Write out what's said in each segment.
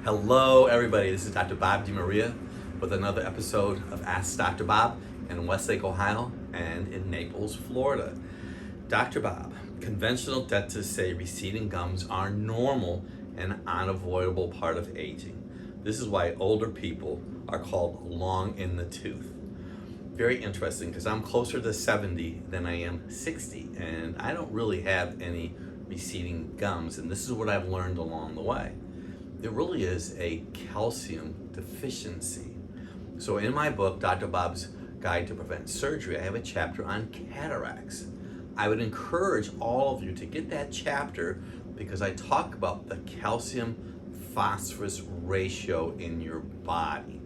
Hello, everybody. This is Dr. Bob DiMaria with another episode of Ask Dr. Bob in Westlake, Ohio, and in Naples, Florida. Dr. Bob, conventional dentists say receding gums are normal and unavoidable part of aging. This is why older people are called long in the tooth. Very interesting, because I'm closer to 70 than I am 60, and I don't really have any receding gums, and this is what I've learned along the way. There really is a calcium deficiency. So in my book, Dr. Bob's Guide to Prevent Surgery, I have a chapter on cataracts. I would encourage all of you to get that chapter because I talk about the calcium-phosphorus ratio in your body.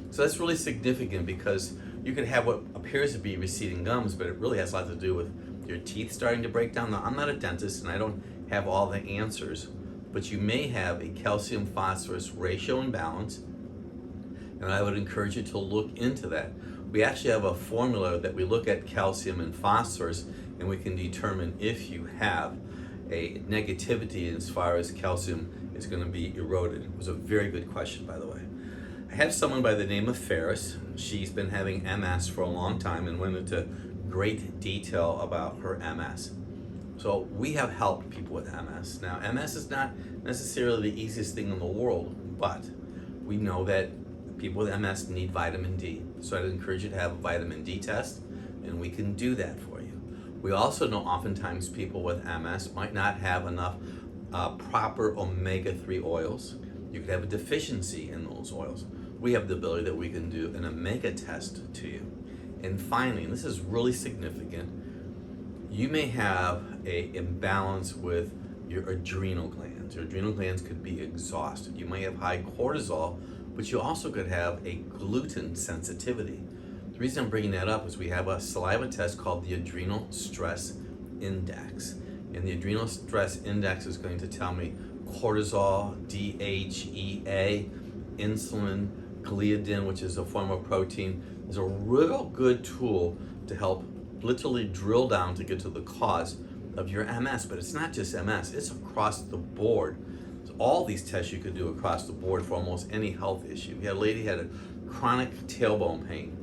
So that's really significant because you could have what appears to be receding gums, but it really has a lot to do with your teeth starting to break down. Now, I'm not a dentist and I don't have all the answers, but you may have a calcium-phosphorus ratio imbalance, and I would encourage you to look into that. We actually have a formula that we look at calcium and phosphorus, and we can determine if you have a negativity as far as calcium is going to be eroded. It was a very good question, by the way. I have someone by the name of Ferris. She's been having MS for a long time and went into great detail about her MS. So we have helped people with MS. Now, MS is not necessarily the easiest thing in the world, but we know that people with MS need vitamin D. So I'd encourage you to have a vitamin D test, and we can do that for you. We also know oftentimes people with MS might not have enough proper omega-3 oils. You could have a deficiency in those oils. We have the ability that we can do an omega test to you. And finally, and this is really significant, you may have an imbalance with your adrenal glands. Your adrenal glands could be exhausted. You may have high cortisol, but you also could have a gluten sensitivity. The reason I'm bringing that up is we have a saliva test called the Adrenal Stress Index. And the Adrenal Stress Index is going to tell me cortisol, DHEA, insulin, gliadin, which is a form of protein, is a real good tool to help literally drill down to get to the cause of your MS. But it's not just MS, it's across the board. So all these tests you could do across the board for almost any health issue. We had a lady who had a chronic tailbone pain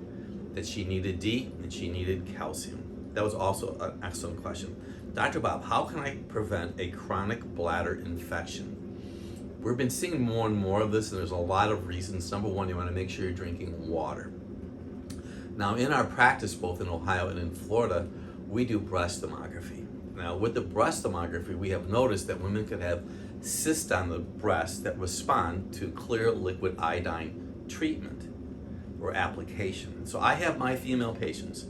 that she needed D and she needed calcium. That was also an excellent question. Dr. Bob, how can I prevent a chronic bladder infection? We've been seeing more and more of this, and there's a lot of reasons. Number one, you want to make sure you're drinking water. Now, in our practice, both in Ohio and in Florida, we do breast thermography. Now, with the breast thermography, we have noticed that women could have cysts on the breast that respond to clear liquid iodine treatment or application. So I have my female patients,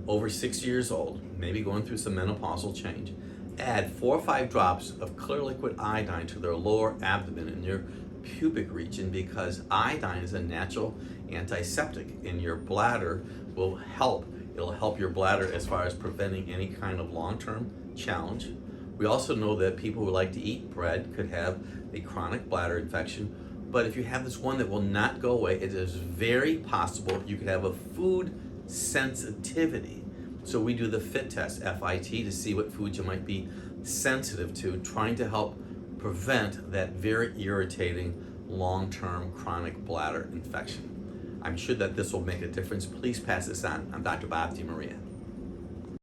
over 60 years old, maybe going through some menopausal change, add 4 or 5 drops of clear liquid iodine to their lower abdomen in your pubic region, because iodine is a natural antiseptic, and your bladder will help. It'll help your bladder as far as preventing any kind of long-term challenge. We also know that people who like to eat bread could have a chronic bladder infection, but if you have this one that will not go away, it is very possible you could have a food sensitivity. So we do the FIT test, F-I-T, to see what foods you might be sensitive to, trying to help prevent that very irritating long-term chronic bladder infection. I'm sure that this will make a difference. Please pass this on. I'm Dr. Bob DiMaria.